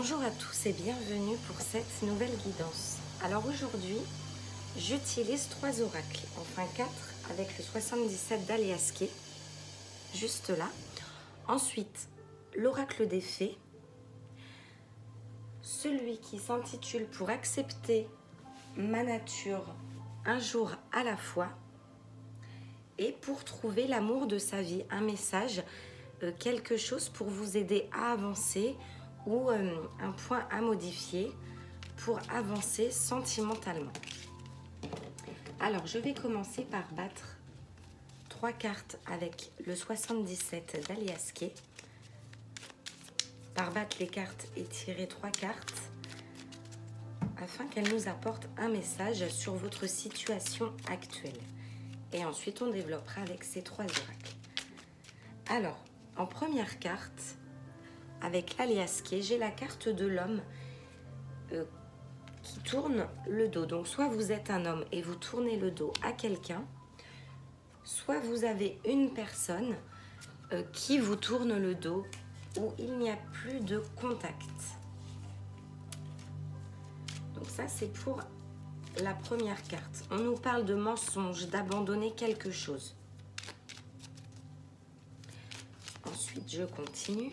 Bonjour à tous et bienvenue pour cette nouvelle guidance. Alors aujourd'hui, j'utilise 3 oracles, enfin 4 avec le 77 d'Alias Kay, juste là. Ensuite, l'oracle des fées, celui qui s'intitule Pour accepter ma nature un jour à la fois, et pour trouver l'amour de sa vie, un message, quelque chose pour vous aider à avancer ou un point à modifier pour avancer sentimentalement. Alors, je vais commencer par battre 3 cartes avec le 77 d'Alias Kay. Par battre les cartes et tirer 3 cartes afin qu'elles nous apportent un message sur votre situation actuelle. Et ensuite, on développera avec ces 3 oracles. Alors, en première carte, avec l'Alias Kay, j'ai la carte de l'homme qui tourne le dos. Donc, soit vous êtes un homme et vous tournez le dos à quelqu'un, soit vous avez une personne qui vous tourne le dos où il n'y a plus de contact. Donc ça, c'est pour la première carte. On nous parle de mensonge, d'abandonner quelque chose. Ensuite, je continue.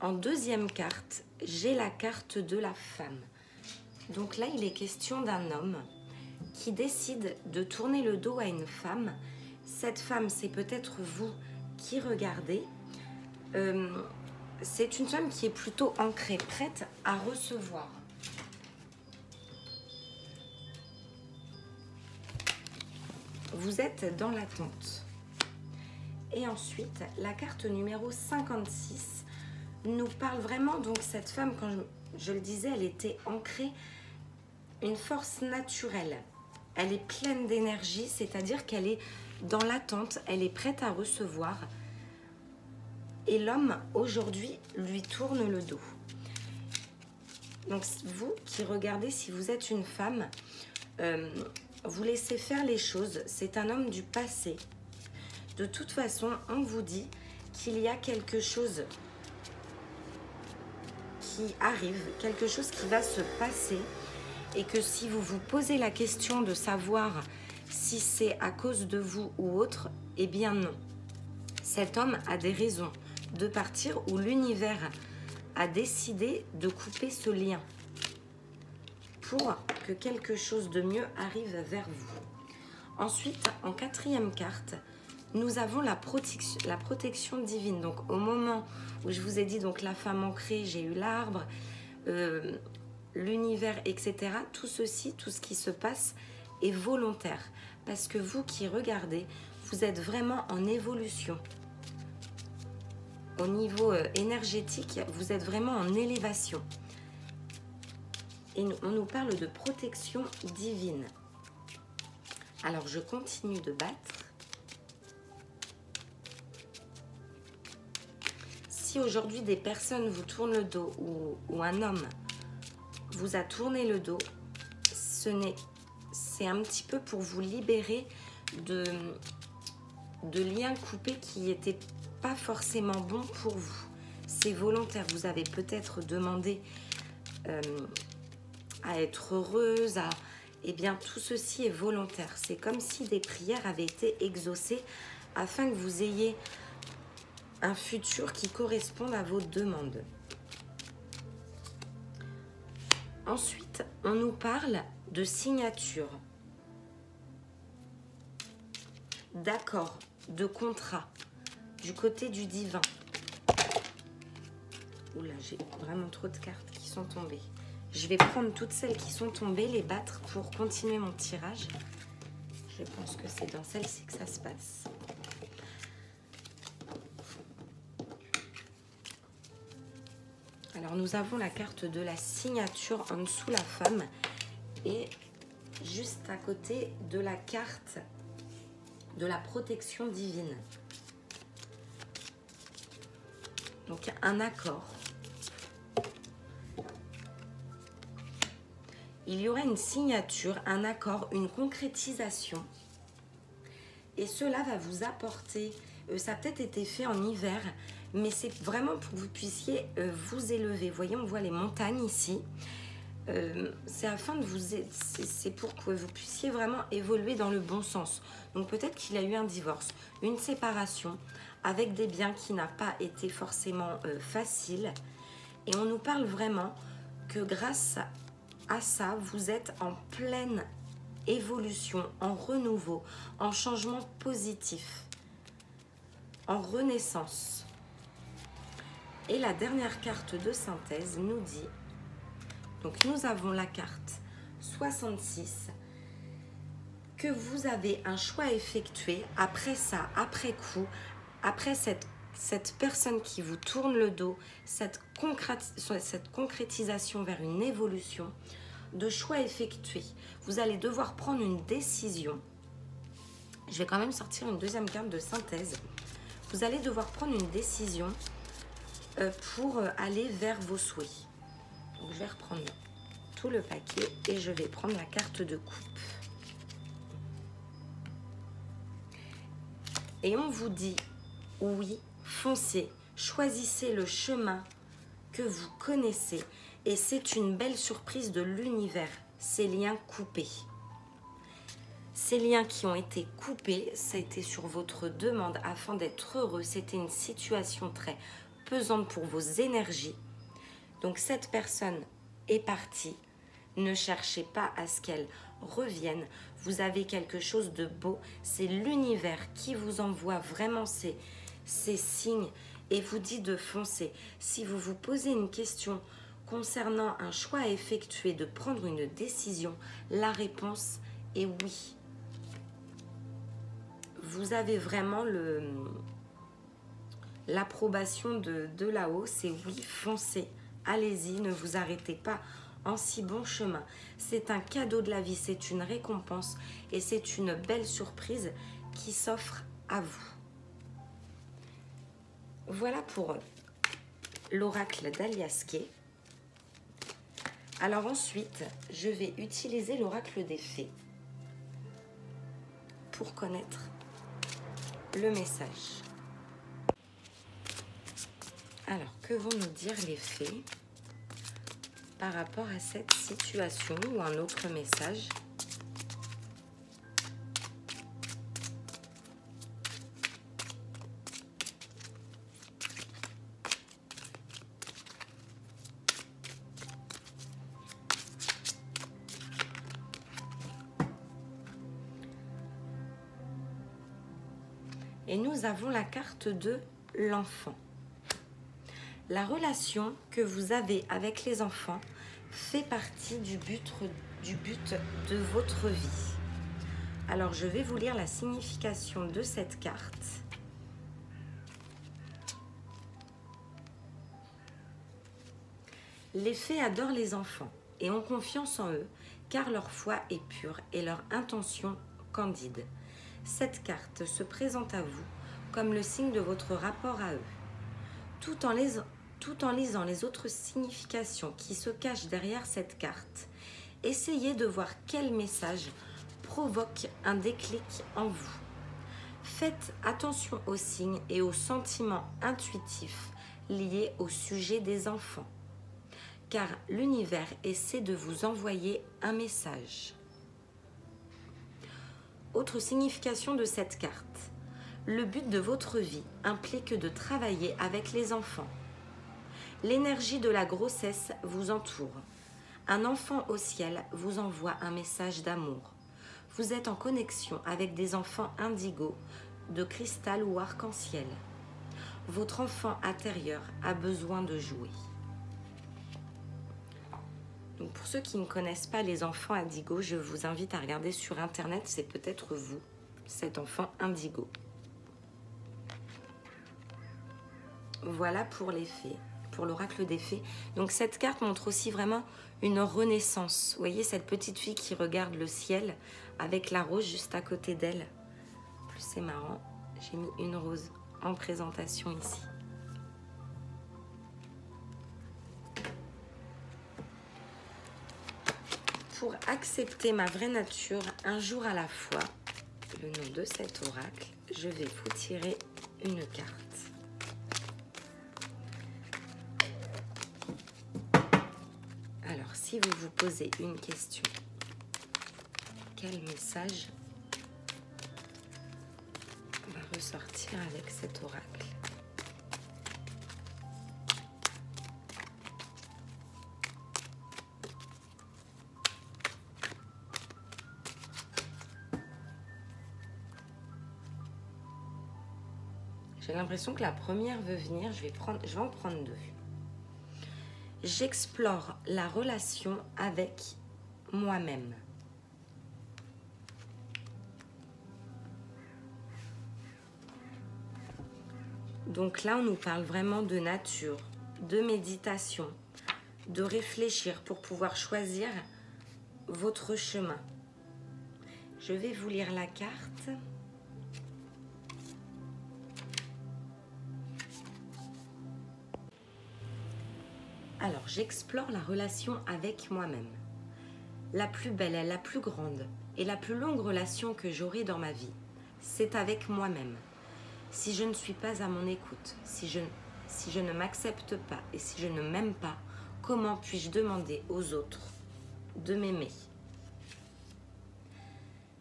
En deuxième carte, j'ai la carte de la femme. Donc là, il est question d'un homme qui décide de tourner le dos à une femme. Cette femme, c'est peut-être vous qui regardez. C'est une femme qui est plutôt ancrée, prête à recevoir. Vous êtes dans l'attente. Et ensuite, la carte numéro 56 nous parle vraiment, donc cette femme, quand je le disais, elle était ancrée, une force naturelle. Elle est pleine d'énergie, c'est-à-dire qu'elle est dans l'attente, elle est prête à recevoir. Et l'homme, aujourd'hui, lui tourne le dos. Donc, vous qui regardez, si vous êtes une femme, vous laissez faire les choses. C'est un homme du passé. De toute façon, on vous dit qu'il y a quelque chose qui arrive, quelque chose qui va se passer, et que si vous vous posez la question de savoir si c'est à cause de vous ou autre, eh bien non. Cet homme a des raisons de partir, ou l'univers a décidé de couper ce lien pour que quelque chose de mieux arrive vers vous. Ensuite, en quatrième carte, nous avons la protection divine. Donc au moment où je vous ai dit donc la femme ancrée, j'ai eu l'arbre, l'univers, etc. Tout ceci, tout ce qui se passe est volontaire. Parce que vous qui regardez, vous êtes vraiment en évolution. Au niveau énergétique, vous êtes vraiment en élévation. Et on nous parle de protection divine. Alors, je continue de battre. Si aujourd'hui des personnes vous tournent le dos ou un homme vous a tourné le dos, c'est un petit peu pour vous libérer de liens coupés qui n'étaient pas forcément bons pour vous. C'est volontaire. Vous avez peut-être demandé à être heureuse, eh bien tout ceci est volontaire. C'est comme si des prières avaient été exaucées afin que vous ayez un futur qui corresponde à vos demandes. Ensuite, on nous parle de signature, d'accord, de contrat, du côté du divin. Oula, j'ai vraiment trop de cartes qui sont tombées. Je vais prendre toutes celles qui sont tombées, les battre pour continuer mon tirage. Je pense que c'est dans celle-ci que ça se passe. Alors, nous avons la carte de la signature en dessous, la femme, et juste à côté de la carte de la protection divine. Donc, un accord. Il y aurait une signature, un accord, une concrétisation. Et cela va vous apporter, ça a peut-être été fait en hiver, mais c'est vraiment pour que vous puissiez vous élever. Vous voyez, on voit les montagnes ici. C'est afin de vous, c'est pour que vous puissiez vraiment évoluer dans le bon sens. Donc peut-être qu'il a eu un divorce, une séparation avec des biens qui n'a pas été forcément facile. Et on nous parle vraiment que grâce à ça, vous êtes en pleine évolution, en renouveau, en changement positif, en renaissance. Et la dernière carte de synthèse nous dit, donc nous avons la carte 66, que vous avez un choix à effectuer après ça, après coup, après cette personne qui vous tourne le dos, cette concrétisation vers une évolution, de choix effectués. Vous allez devoir prendre une décision. Je vais quand même sortir une deuxième carte de synthèse. Vous allez devoir prendre une décision pour aller vers vos souhaits. Donc, je vais reprendre tout le paquet et je vais prendre la carte de coupe. Et on vous dit, oui, foncez, choisissez le chemin que vous connaissez. Et c'est une belle surprise de l'univers, ces liens coupés. Ces liens qui ont été coupés, ça a été sur votre demande afin d'être heureux. C'était une situation très pesante pour vos énergies. Donc cette personne est partie. Ne cherchez pas à ce qu'elle revienne. Vous avez quelque chose de beau. C'est l'univers qui vous envoie vraiment ces signes et vous dit de foncer. Si vous vous posez une question concernant un choix à effectuer, de prendre une décision, la réponse est oui. Vous avez vraiment l'approbation de là-haut, c'est oui, foncez, allez-y, ne vous arrêtez pas en si bon chemin. C'est un cadeau de la vie, c'est une récompense et c'est une belle surprise qui s'offre à vous. Voilà pour l'oracle d'Aliasqué. Alors ensuite, je vais utiliser l'oracle des fées pour connaître le message. Alors, que vont nous dire les fées par rapport à cette situation ou un autre message ? Et nous avons la carte de l'enfant. La relation que vous avez avec les enfants fait partie du but de votre vie. Alors, je vais vous lire la signification de cette carte. Les fées adorent les enfants et ont confiance en eux, car leur foi est pure et leur intention candide. Cette carte se présente à vous comme le signe de votre rapport à eux. Tout en lisant les autres significations qui se cachent derrière cette carte, essayez de voir quel message provoque un déclic en vous. Faites attention aux signes et aux sentiments intuitifs liés au sujet des enfants, car l'univers essaie de vous envoyer un message. Autre signification de cette carte. Le but de votre vie implique de travailler avec les enfants. L'énergie de la grossesse vous entoure. Un enfant au ciel vous envoie un message d'amour. Vous êtes en connexion avec des enfants indigo, de cristal ou arc-en-ciel. Votre enfant intérieur a besoin de jouer. Donc pour ceux qui ne connaissent pas les enfants indigo, je vous invite à regarder sur internet, c'est peut-être vous, cet enfant indigo. Voilà pour les fées, pour l'oracle des fées. Donc cette carte montre aussi vraiment une renaissance. Vous voyez cette petite fille qui regarde le ciel avec la rose juste à côté d'elle. En plus c'est marrant, j'ai mis une rose en présentation ici. Pour accepter ma vraie nature un jour à la fois, le nom de cet oracle, je vais vous tirer une carte. Alors, si vous vous posez une question, quel message va ressortir avec cet oracle? J'ai l'impression que la première veut venir, je vais en prendre deux. J'explore la relation avec moi-même. Donc là, on nous parle vraiment de nature, de méditation, de réfléchir pour pouvoir choisir votre chemin. Je vais vous lire la carte. Alors, j'explore la relation avec moi-même. La plus belle, la plus grande et la plus longue relation que j'aurai dans ma vie, c'est avec moi-même. Si je ne suis pas à mon écoute, si je ne m'accepte pas et si je ne m'aime pas, comment puis-je demander aux autres de m'aimer?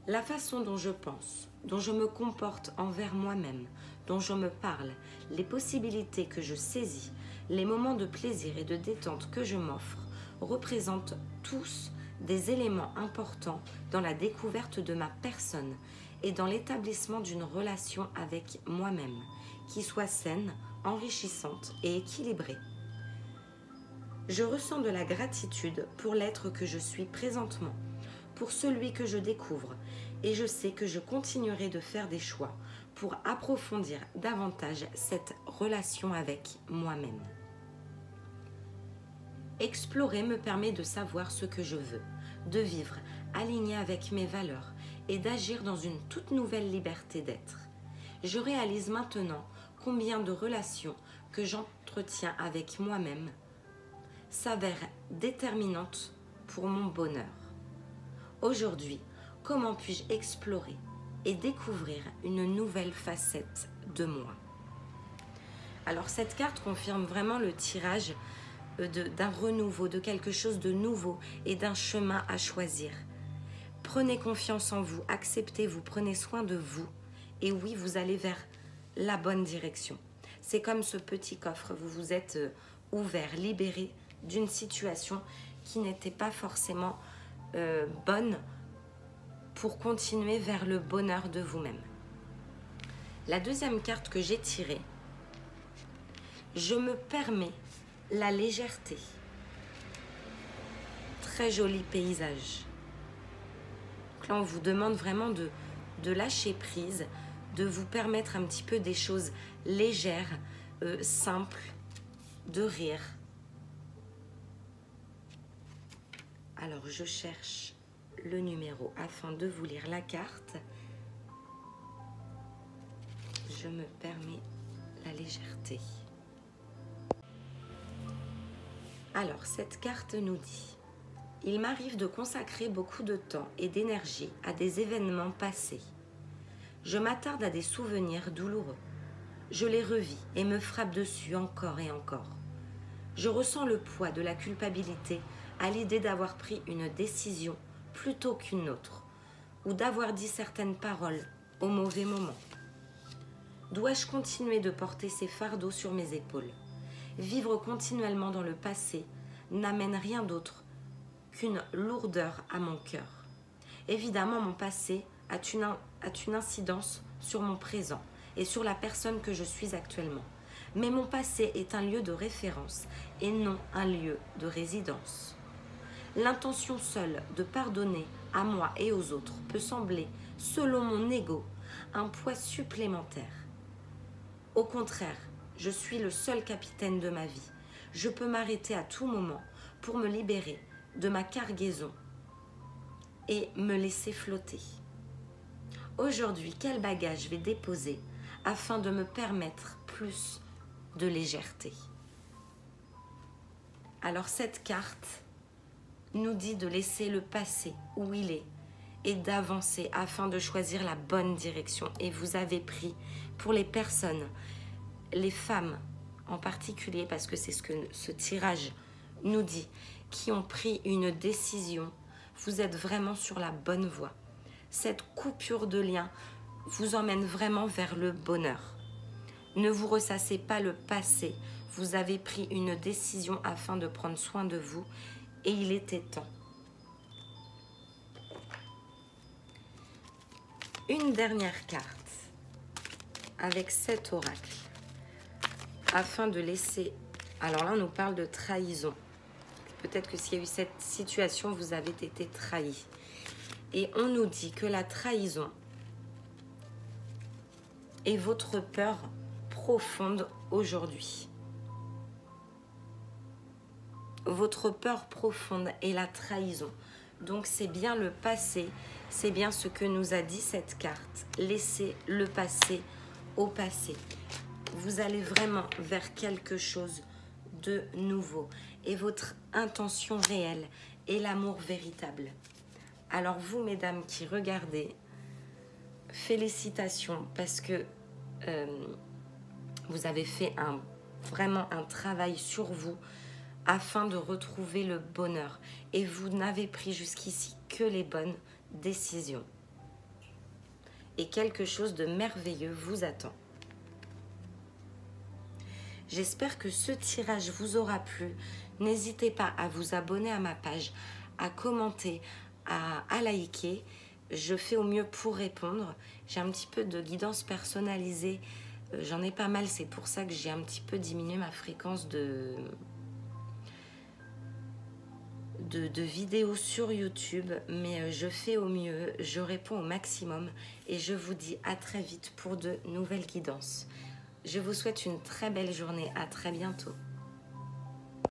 La façon dont je pense, dont je me comporte envers moi-même, dont je me parle, les possibilités que je saisis, les moments de plaisir et de détente que je m'offre représentent tous des éléments importants dans la découverte de ma personne et dans l'établissement d'une relation avec moi-même qui soit saine, enrichissante et équilibrée. Je ressens de la gratitude pour l'être que je suis présentement, pour celui que je découvre, et je sais que je continuerai de faire des choix pour approfondir davantage cette relation avec moi-même. Explorer me permet de savoir ce que je veux, de vivre aligné avec mes valeurs et d'agir dans une toute nouvelle liberté d'être. Je réalise maintenant combien de relations que j'entretiens avec moi-même s'avèrent déterminantes pour mon bonheur. Aujourd'hui, comment puis-je explorer et découvrir une nouvelle facette de moi? Alors cette carte confirme vraiment le tirage d'un renouveau, de quelque chose de nouveau et d'un chemin à choisir. Prenez confiance en vous, acceptez-vous, prenez soin de vous et oui, vous allez vers la bonne direction. C'est comme ce petit coffre, vous vous êtes ouvert, libéré d'une situation qui n'était pas forcément bonne pour continuer vers le bonheur de vous-même. La deuxième carte que j'ai tirée, je me permets la légèreté. Très joli paysage. Donc là, on vous demande vraiment de lâcher prise, de vous permettre un petit peu des choses légères, simples, de rire. Alors, je cherche le numéro afin de vous lire la carte. Je me permets la légèreté. Alors, cette carte nous dit: il m'arrive de consacrer beaucoup de temps et d'énergie à des événements passés. Je m'attarde à des souvenirs douloureux. Je les revis et me frappe dessus encore et encore. Je ressens le poids de la culpabilité à l'idée d'avoir pris une décision plutôt qu'une autre, ou d'avoir dit certaines paroles au mauvais moment. Dois-je continuer de porter ces fardeaux sur mes épaules? Vivre continuellement dans le passé n'amène rien d'autre qu'une lourdeur à mon cœur. Évidemment, mon passé a une incidence sur mon présent et sur la personne que je suis actuellement. Mais mon passé est un lieu de référence et non un lieu de résidence. L'intention seule de pardonner à moi et aux autres peut sembler, selon mon ego, un poids supplémentaire. Au contraire, je suis le seul capitaine de ma vie. Je peux m'arrêter à tout moment pour me libérer de ma cargaison et me laisser flotter. Aujourd'hui, quel bagage je vais déposer afin de me permettre plus de légèreté? Alors cette carte nous dit de laisser le passé où il est et d'avancer afin de choisir la bonne direction. Et vous avez pris, pour les personnes, les femmes en particulier, parce que c'est ce que ce tirage nous dit, qui ont pris une décision, vous êtes vraiment sur la bonne voie. Cette coupure de lien vous emmène vraiment vers le bonheur. Ne vous ressassez pas le passé. Vous avez pris une décision afin de prendre soin de vous et il était temps. Une dernière carte avec cet oracle afin de laisser... Alors là, on nous parle de trahison. Peut-être que s'il y a eu cette situation, vous avez été trahi. Et on nous dit que la trahison est votre peur profonde aujourd'hui. Votre peur profonde est la trahison. Donc c'est bien le passé, c'est bien ce que nous a dit cette carte. Laissez le passé au passé. Vous allez vraiment vers quelque chose de nouveau. Et votre intention réelle est l'amour véritable. Alors vous, mesdames qui regardez, félicitations parce que vous avez fait vraiment un travail sur vous afin de retrouver le bonheur. Et vous n'avez pris jusqu'ici que les bonnes décisions. Et quelque chose de merveilleux vous attend. J'espère que ce tirage vous aura plu. N'hésitez pas à vous abonner à ma page, à commenter, à liker. Je fais au mieux pour répondre. J'ai un petit peu de guidance personnalisée. J'en ai pas mal, c'est pour ça que j'ai un petit peu diminué ma fréquence de vidéos sur YouTube. Mais je fais au mieux, je réponds au maximum. Et je vous dis à très vite pour de nouvelles guidances. Je vous souhaite une très belle journée. À très bientôt.